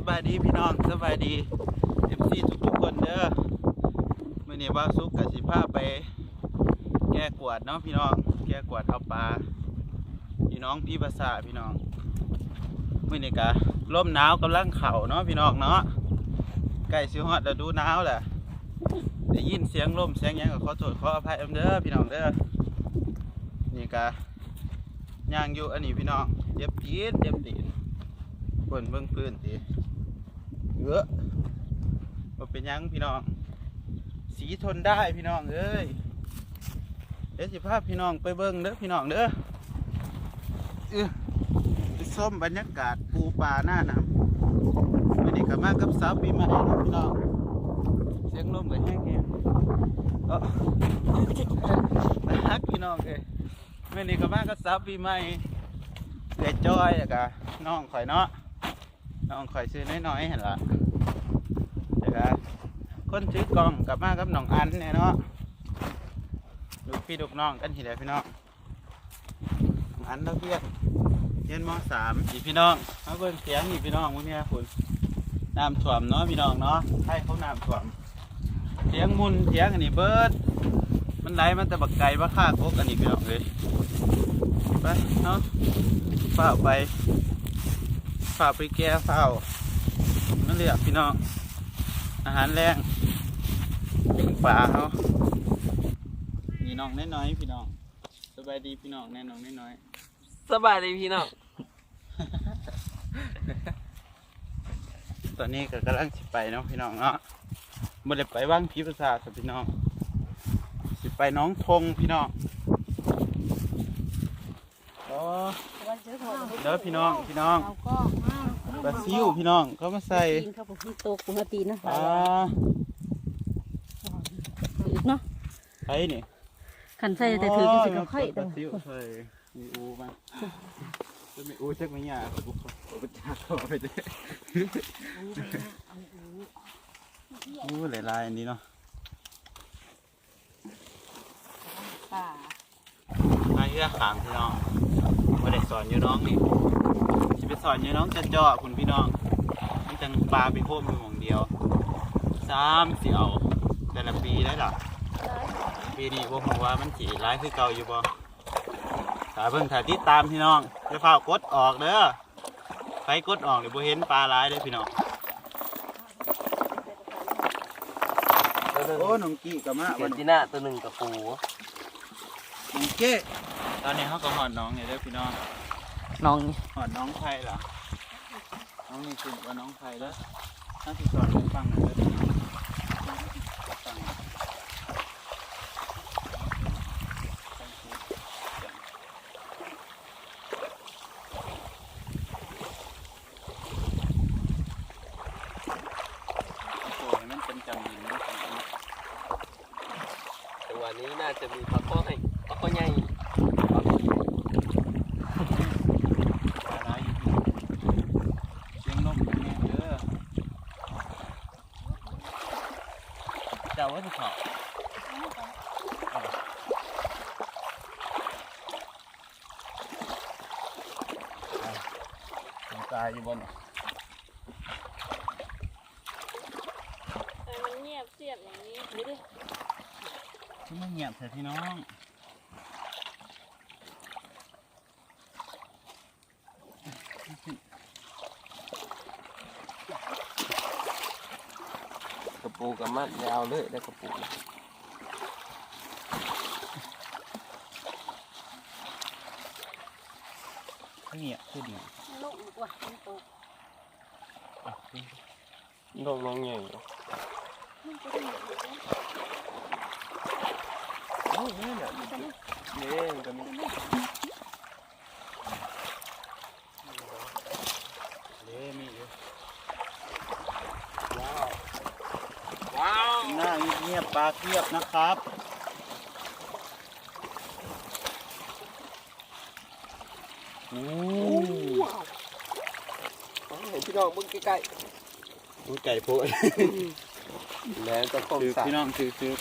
บายดีพี่น้องสบายดีFCทุกคนเด้อมื้อนี้บ่าวสุกกับสิพาไปแก้กวดเนาะพี่น้องแก้กวดเอาปลาพี่น้องพี่ภาษาพี่น้องมื้อนี้ก็ลมหนาวกำลังเข้าเนาะพี่น้องเนาะใกล้สิฮอดฤดูหนาวแหละได้ยินเสียงลมเสียงหยังก็ขอโทษขออภัยเด้อพี่น้องเด้อนี่ก็ย่างอยู่อันนี้พี่น้องเจ็บตีนเบิ่งพื้นสิว่าเป็นยังพี่น้องสีทนได้พี่น้องเอ้ยเดี๋ยวสิพาพี่น้องไปเบิ่งเด้อพี่น้องเด้อไปส้มบรรยากาศปูปลาหน้าน้ำวันนี้ก็มากับสาวปีใหม่เนาะพี่น้องเสียงลมก็แห้งนักพี่น้องเลยวันนี้ก็มากับสาวปีใหม่เด็กจ้อยแล้วก็น้องข่อยเนาะน้องข่อยซื้อน้อยๆเห็นละเดี๋ยวกันคนถือกล้องกลับมากับน้องอันเนี่ยเนาะลูกพี่ลูกน้องกันทีเดียวพี่น้องน้องอันเราเรียนม.3อีพี่น้องมาเบิ่งเสียงอีพี่น้องพวกนี้คุณน้ำท่วมเนาะพี่น้องเนาะให้เขาน้ำท่วมเสียงมุนเสียงอันนี้เบิดมันไหลมันแต่บักไก่บักข้าโคกอันนี้พี่น้องเลยไปเนาะฝ้าไปแก้ฝ้านั่นเรียกพี่น้องอาหารแรงเป็นปลาเขาพี่น้องน้อยๆพี่น้องสบายดีพี่น้องแน่น้องน้อยสบายดีพี่น้อง ตอนนี้ก็กำลังสิไปเนาะพี่น้องเนาะบ่ได้ไปว่างผีประสาทพี่น้องสิไปน้องทงพี่น้องเด้อพี่น้องปลาซิวพี่น้องเขามาใส่เขาบอกที่โตกุมาตีนะปลาเนาะไปนี่ขันใส่แต่ถือจะสิเขาค่อยปลาซิวใส่มีอูมาจะมีอูจักไหมเนี่ยกูไปจักเขาไปเด้อูหลายๆอันนี้เนาะมาเพื่อขางพี่น้องมาได้สอนอยู่น้องนี่จะไปสอนอยู่น้องจะเจาะคุณพี่น้องมันจังปลาไปโคบมือหม่องเดียว3 4เอาแต่ละปีได้หรอปีนี้พวกผมว่ามันสีร้ายคือเก่าอยู่บ่ถ้าเพิ่งถ่ายติดตามพี่น้องจะเฝ้ากดออกเด้อไปกดออกเดี๋ยวบ่เห็นปลาร้ายเลยพี่น้องโอ้น้องกี้กับมาเจนจีน่าตัวหนึ่งกับปูน้องเก้ตอนนี้เขาก็หอดน้องเนี่ยเด้อพี่น้องน้องหอดน้องไทยเหรอน้องนี่คือว่าน้องไทยแล้วน่าจะสอนให้ฟังหน่อยเลยฟังมันเป็นจำหินนะจังหวะนี้น่าจะมีปลาข้อใหญ่ปลาร้ายอยู่เสียงนกแม่เด้อเจ้าว่าจะขอตายอยู่บนมันเงียบเสียบอย่างนี้ดูดิที่มันเงียบเถอะพี่น้องกระปูกับมัดยาวเลยได้กระปูเงียบขึ้นเนี่ยลงกว่ามันโตน้องใหญ่โอ้ยเนี่ยกันมีอยู่ว้าว หน้าเงียบปลาเทียบนะครับโอ้เห็นพี่น้องมึงใกล้ไก่โพดแล้วจะคงซื้อพี่น้องซื้อ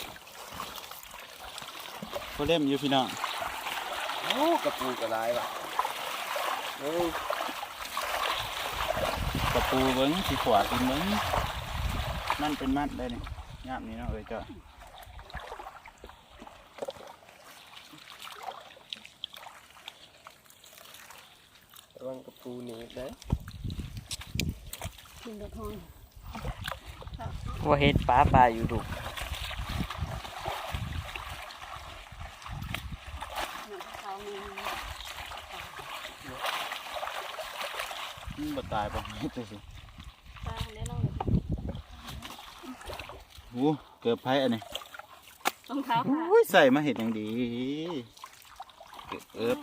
เขาเล่มอยู่พี่น้องโอ้กระปูกระไรว่ะกระ ปูเบิ้งสีขวากินเบิ้งมันเป็นมัดได้นี่ยามนี้เนาะจ้ะ ระวังกระปูหนีได้ กินกระทอง ว่าเฮ็ดปลาอยู่ดุ เขามี มันบ่ตายบ่ไม่ตัวสิ ปลาเล่นน้อง โอ้เกือบไผ่อันนี้ รองเท้าค่ะ โอ้ยใส่มาเห็ดอย่างดีเกือบ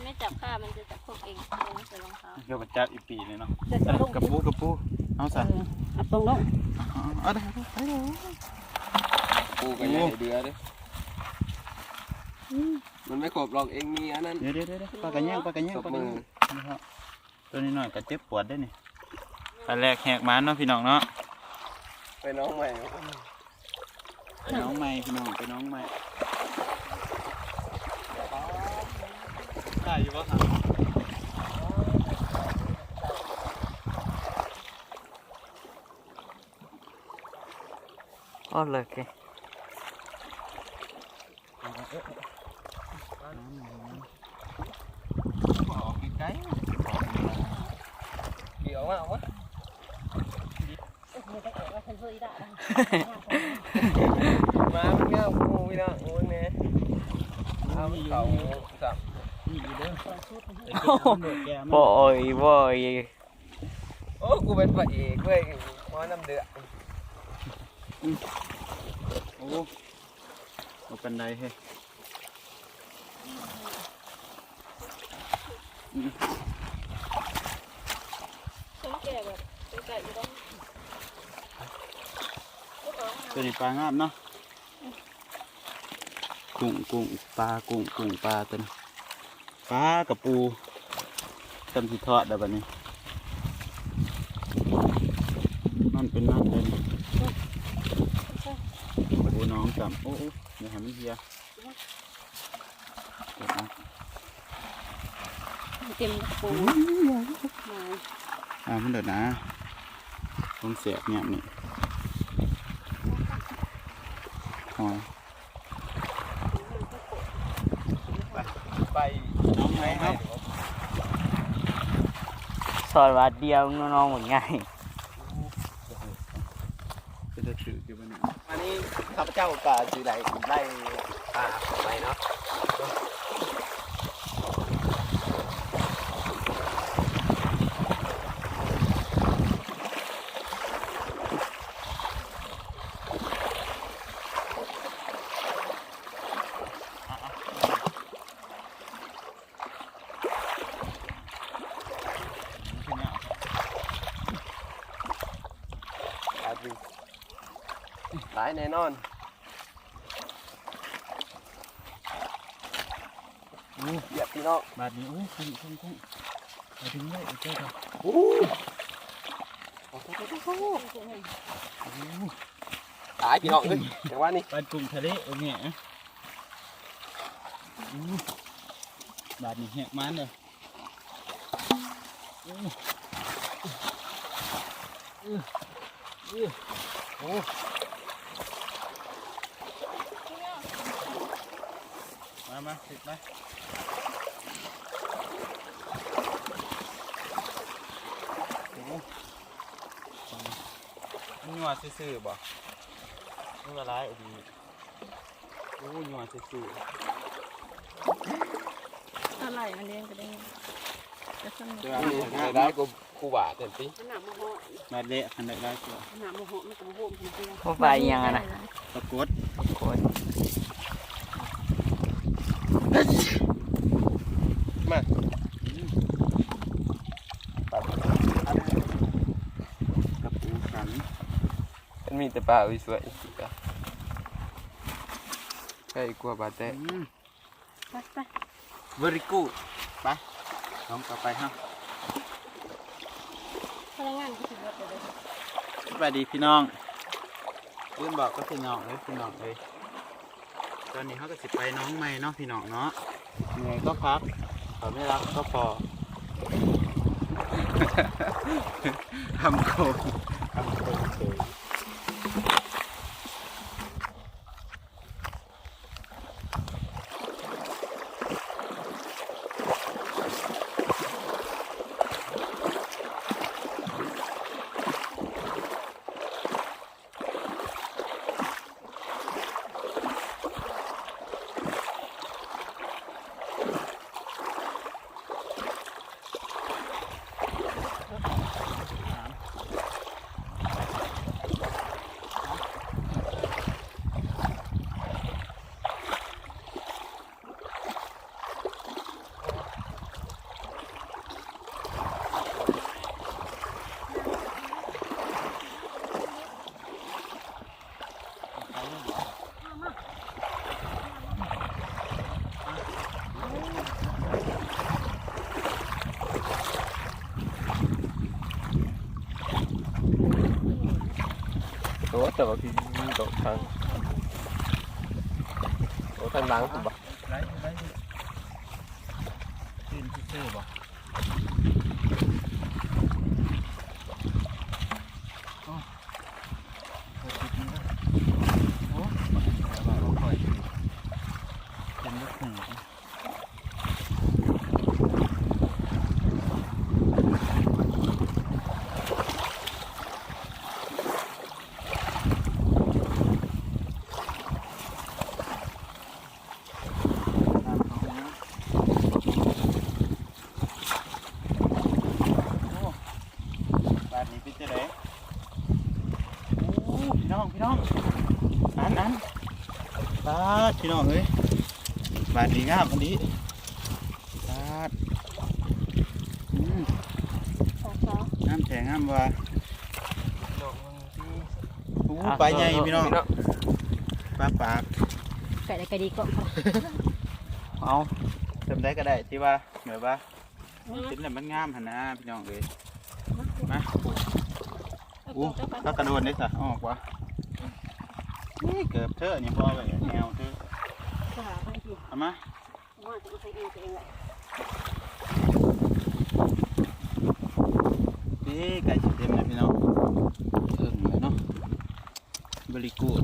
ไม่จับข้ามันจะจับพวกเองลงใส่รองเท้า เกือบจับอีปีเลยเนาะ จะลง กระปูเอาใส่ เอาตรงลง เอาได้ไปเลย ปูกันใหญ่เดือเด้มันไม่ขบหรอกเองมีอันนั้น เดี๋ยวปลากระแยง ศพมือ ตัวนี้หน่อยก็เจ็บปวดได้นี่ปลาแรกแหกมันเนาะพี่น้องเนาะ ไปน้องใหม่ ไปน้องใหม่พี่น้องไปน้องใหม่ได้อยู่ปะครับ อ๋อเลยแก บอกไกล เกี่ยวมากวะ มันจะเกิดว่าฉันซื้อได้ มามันเงาปูพี่น้องโอ้ยเนี่ยเอาเขาสับ ๆนี่อยู่เด้อ บ่อยบ่อย โอ้กูเป็นพระเอกเว้ยหมอน้ำเดือด โอ้เอากันไดเฮ้ย ฉันแก่แบบแก่อยู่ต้อง ตัวนี้ปลางามเนาะกุ้งปลากุ้งปลาตัวนี้ปลากระปูจำสิทอดได้แบบนี้มันเป็นมันเลยปูน้องจำโอ้เดี๋ยวให้มันเฮียเดี๋ยวนะ เต็มปูมา มันเดือดนะต้องเสียบเนี่ยนี่หอย ไป น้องไหมครับ สอนวัดเดียวน้องๆเหมือนไง จะถืออยู่บนนี้ อันนี้ข้าพเจ้าก็จะไล่ปลาไปเนาะ หลายแน่นอนเหยียบพี่น้อง บาดนี้โอ้ยคุ้งไปถึงเลยเจ้าค่ะ ตายพี่น้องเลยอย่างว่านี่ บาดกุ้งทะเลโอ้เนี่ยบาดนี้แหกมันเลยโอ้มาติดไหมนี่ว่าซื่อๆบ่นี่ว่าร้ายดีโอ้ยว่าซื่อ อะไรมันเลี้ยงก็ได้จะสนุก ๆเดี๋ยว นี่ได้กูครูบาเต็มที่ มันหนักโมโห มาเละคันได้ตัว มันหนักโมโหมันก็โมโหมันเตี้ย ว่าไปยังไงนะ ปรากฏ โอ้ย มา กับปูขัน มันมีแต่ปลาสวยใช่กลัวบาแต่ ไปไป เวริกูไปน้องต่อไปครับ พนักงานก็ถือว่าเลย สวัสดีพี่น้องเรื่องบอกก็พี่น้องเลยตอนนี้เขาก็สิไปน้องใหม่เนาะพี่น้องเนาะ เหนื่อยก็พักเขาไม่รักก็พอ ทำโครงเฉยโอ้แต่ว่าพี่ตกทางโอ้ทางหลังผมบอก ได้ตื่นซื่อๆบ่โอ้โหติดมันก็โอ้แต่ว่าก็ค่อยเป็นลูกหนึ่งบาดนี้เป็นจะไหนโอ้พี่น้องอันบาดพี่น้องเอ้ยบาดดีงามอันนี้บาดน้ำแข็งงามว่ะโอ้ปลาใหญ่พี่น้องปลาปาก ไก่ได้ไก่ดีก็ เอาทำได้ก็ได้ที่ว่าเหมือนว่าชิ้นแต่มันงามหันนะพี่น้องเอ้ยมาอู้ถ้ากระโดดได้สะออกวะนี่เกือบเธอนี่พอไปแนวเธอเอามาพี่ไก่สิเต็มเลยพี่น้องเอิ่มเลยเนาะบริกูด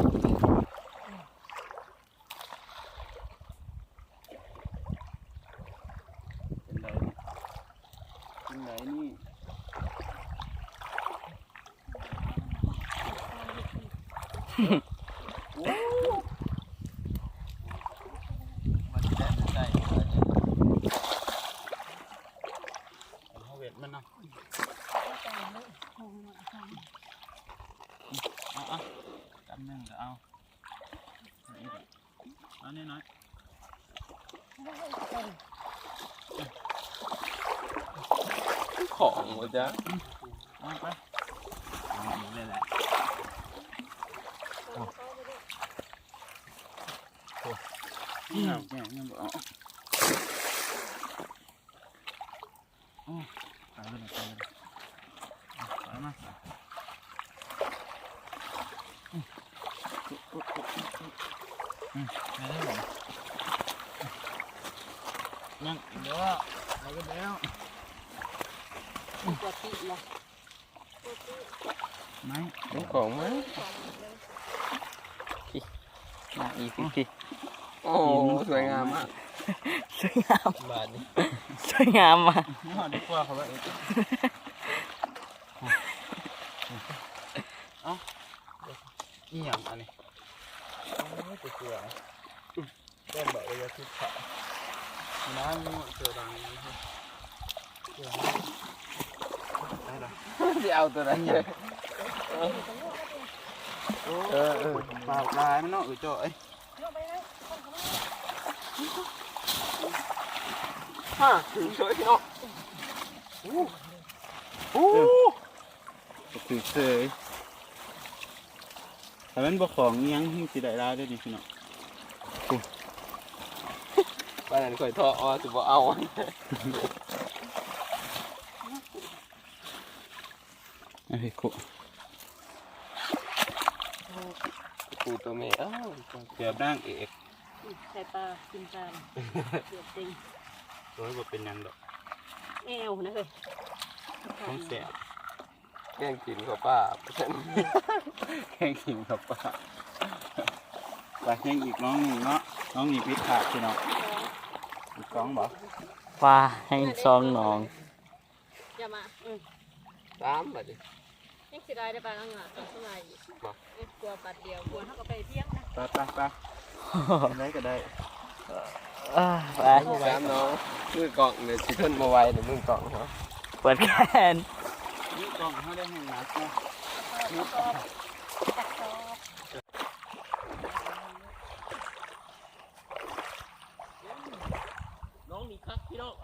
เป็นไรนี่มันจะได้ไม่ใช่เอาเวทมันเนาะเอาจำหนึ่งก็เอาเอานี่น้อยของวะจ๊ะ เอาไปเอาอย่างนี้เลยแหละเนี่ยบอกไปเลยไปมาไปได้หรอนั่งเดี๋ยวเราก็แล้วไหม ของไหม มาอีพี่ โอ้สวยงามมาก สวยงาม บาทนี้ สวยงามอ่ะ นี่หอดีกว่าเขาว่าเอ้าอีหยังอันนี้โอ้ยเกลือต้มแบบระทุกขาน้ำมันเจอดังนะครับเกลือได้หรอ จะเอาตัวนั้นเลย ปลาลายมันเนาะจ่อย ถึงช่วยพี่น้อง ถือเสยแต่มันบ่ของยังสิได้ลายได้ดีพี่น้อง บ้านนั้นค่อยท่ออ้อสิบ่เอา ไอ้คุ กูตัวเมย์อ้าว เกือบนั่งเอก ใส่ปลากินปลาเดือดจริง โดยว่าเป็นหยังดอก แอวนะเลย ต้องแสบ แกงกินกับป้า แข่งขิงกับป้าไปแข่งอีกน้องหนึ่งเนาะน้องหนีพิษขาดพี่น้องอีกสองบอก ปลาให้ซองหนอง อย่ามา ตามมาดิ ยังสิได้ปลาอังอ่ะต้องสมัยกลัวปัดเดียวกลัวเท่ากับไปเพี้ยงนะ ไปได้ก็ได้ ไป ตามน้องมือกล่องเนี่ยสิขึ้นมาไวเนี่ยมือกล่องเนาะ เปิดแขน นี่กล่องเขาได้ให้หนักนะ น้องมีคักพี่น้อง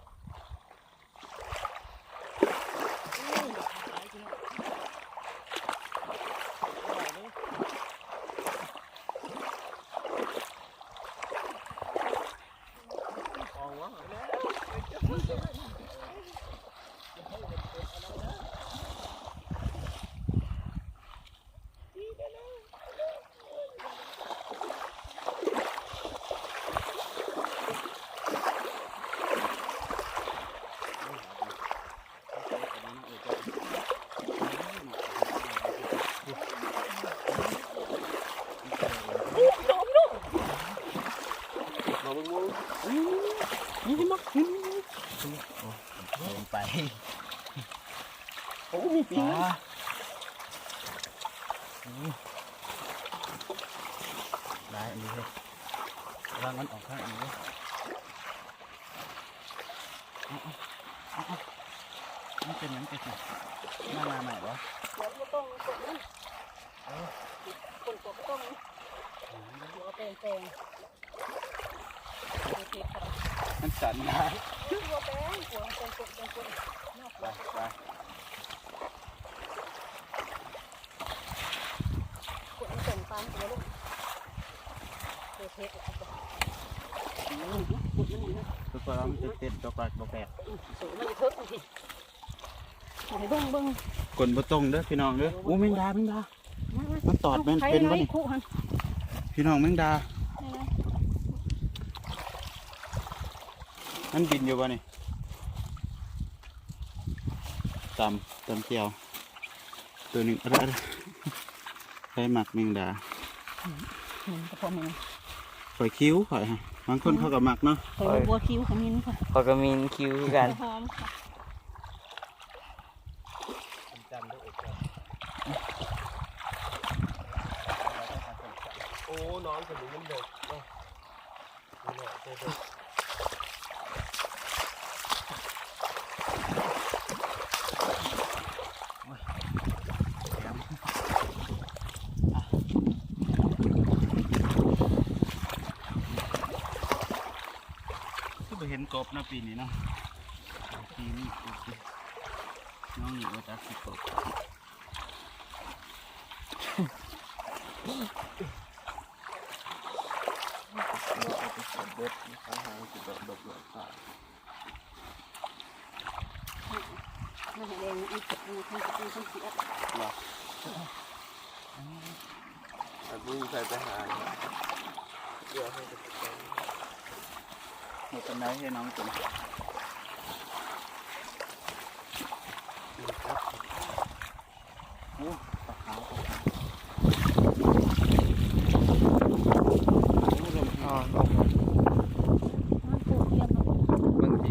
มาบึ้งมึงนี่มักนี่ ลงไป โอ้มีปี ได้อันนี้เลยร่างมันออกข้างอันนี้เลยมันเป็นยังไงสิมาใหม่เหรอ หัวก็ต้องกดนั่นคนกดก็ต้องหัวแปลงมันสั่นได้ หัวแปลงหัวแปลงกดนอก ไป กดมันส่งตามหัวลูกเทปทุกคนเราจะเต้นดอกแรกดอกแรก สูงมันจะเพิ่มทีเบิ้ง กลนบะตรงเด้อพี่น้องเด้ออู้แมงดามันตอดมันเป็นวะนี่พี่น้องแมงดามันบินอยู่วะนี่ตำเที่ยวตัวหนึ่งอะไรใช้หมักแมงดา กระเพาะมัน ข่อยคิ้วข่อยฮะบางคนเขาก็หมักเนาะ เคยบัวคิ้วขมิ้นค่ะ พอก็มีคิวกัน หอมค่ะ โอ้น้องคนนี้มันเด็กเนาะเด็ก ที่ไปเห็นกบนะปีนี้เนาะปีนี้กบดิน้องหนีมาจากสิกบไม่เห็นเองอีกทั้งเสีย วิ่งใส่ไปหาเดี๋ยวให้ไป หมดกันได้ให้น้องกินโอ้ปลาขาวลม อ๋อ มันปูเทียม บางที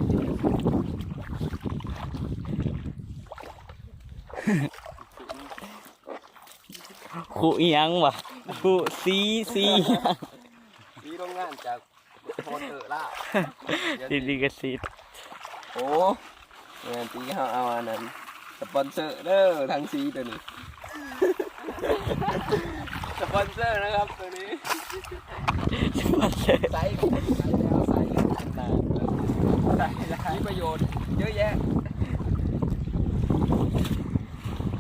คู่อีหยังวะคู่ซี มีโรงงานจากโพเตอร์ล่า ดีกสิทธิ์ โอ้งานที่เขาเอาอันนั้นสปอนเซอร์เด้อทางซีตัวนี้ สปอนเซอร์นะครับตัวนี้ มาเจอ ใส่แล้วใส่ขนาดมีประโยชน์เยอะแยะ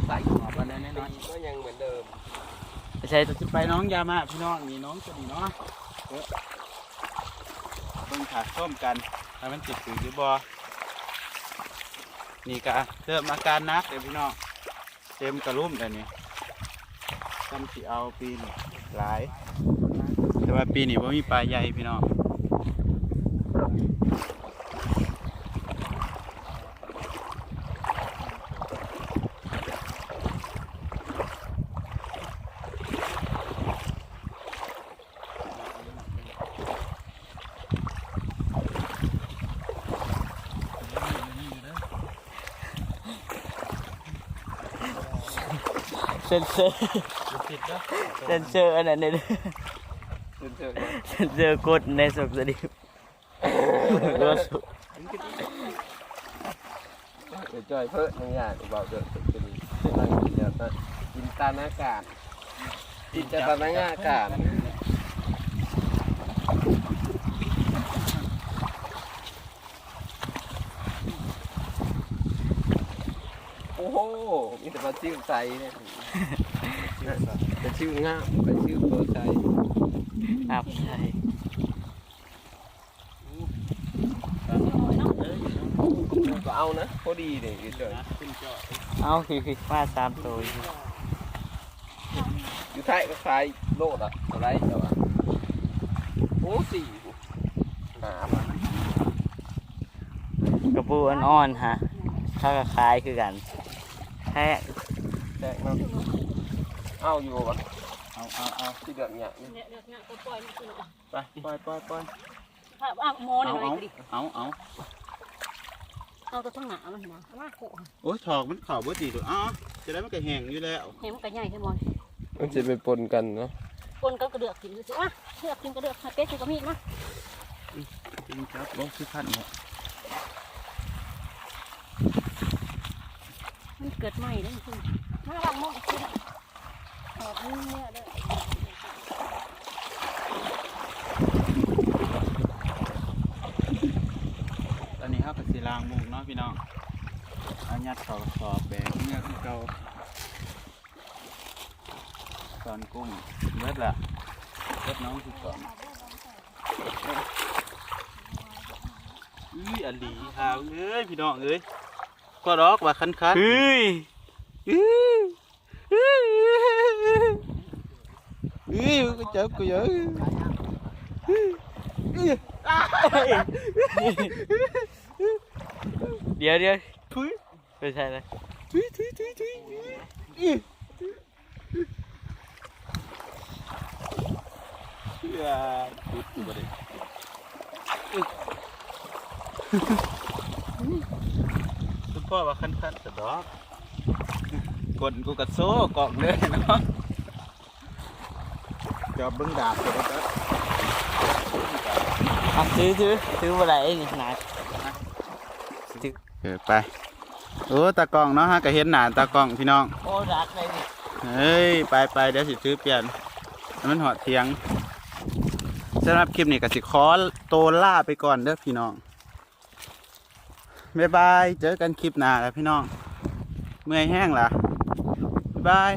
ใส่ขอบอันนั้นน้อยก็ยังเหมือนเดิม ใช่ จะไปน้องยามาพี่น้องมีน้องจะดีเนาะเบิ่งขาส้มกันให้มันติดถือหรือบอนี่กะเริ่มอาการนักเดี๋ยวพี่น้องเต็มกระลุ่มแต่นี่ทำสีเอาปีนหลาย แต่ว่าปีนี้ว่ามีปลาใหญ่พี่น้องเซนเซอร์เซนเซอร์อันนั้นเนี่ยเซนเซอร์กดในสุกสดิบรถสุก เดี๋ยวจอยเพิ่มบางอย่างเบาเดือดเป็นอะไรกินเดี๋ยวจินตนาการจินตนาการโอ้โหมีแต่ปลาซิวใสเนี่ยปลาซิวง่ามปลาซิวตัวใส ครับใช่ ก็เอานะพอดีเนี่ยเดี๋ยว เอาคือมา3 ตัวอยู่ อยู่ท้ายก็คล้ายโลดอะอะไรเดี๋ยวอะโอ้สี่หนาปะ กระปูอ่อนๆฮะเขาก็คล้ายคือกันแท้ แดงเนาะเอาอยู่ปะ เอา ที่เดือดเนี่ย เนี่ยเนี่ยปล่อยมันคือ ไปปล่อย ถ้าว่าโมนี่หน่อยดิ เอา เอาตัวทั้งหนามันนะว่าโข โอ้ยถอกมันข่าวบ่ดีดูอ๋อจะได้มันก็แห้งอยู่แล้ว เห็นมันก็ใหญ่ใช่ไหม มันจะไปปนกันเนาะ คนก็กระเดือกกินดูสิว่าเดือกกินกระเดือกเป็ดกินกระมีดนะ จริงครับลงที่พันเนี่ย มันเกิดใหม่แล้วคุณถ้าระวังมองกินออกมือเนี่ยเด้อ ตอนนี้เขาก็สิล้างมุกเนาะพี่น้องเอายัดเข้ากระสอบแบกเนื้อคือเก่าตอนกุ้งเบิดละเบิดน้องคือก่อนอันดีหาวเอ้ยพี่น้องเอ้ยก็รอกว่าคัน เฮ้ย มันก็จับกูเยอะ เดี๋ยว ทุย ไม่ใช่เลย ทุยอย่าปุ๊บกูบ่ได้คุณพ่อว่าคันสะดอกกดกูกระโซ่กอกเลยเนาะจอบเบิ่งดาบก็ได้ เอาซื้ออะไรนี่หนัก ไปโอ้ตากล้องเนาะฮะก็เห็นหน้าตากล้องพี่น้อง โอ้รักเลยดิ เฮ้ยไปเดี๋ยวสิซื้อเปลี่ยนให้มันหอดเทียงสำหรับคลิปนี้ก็สิขอโตวล่าไปก่อนเด้อพี่น้องบ๊ายบายเจอกันคลิปหน้าแล้วพี่น้องเมื่อยแห้งล่ะบ๊ายบาย